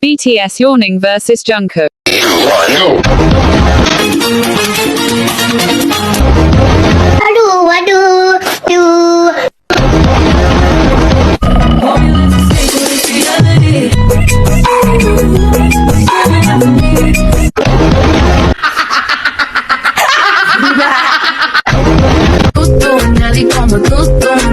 BTS Yawning vs Jungkook. Aduh, aduh, aduh. Tutto, nadie como tutto.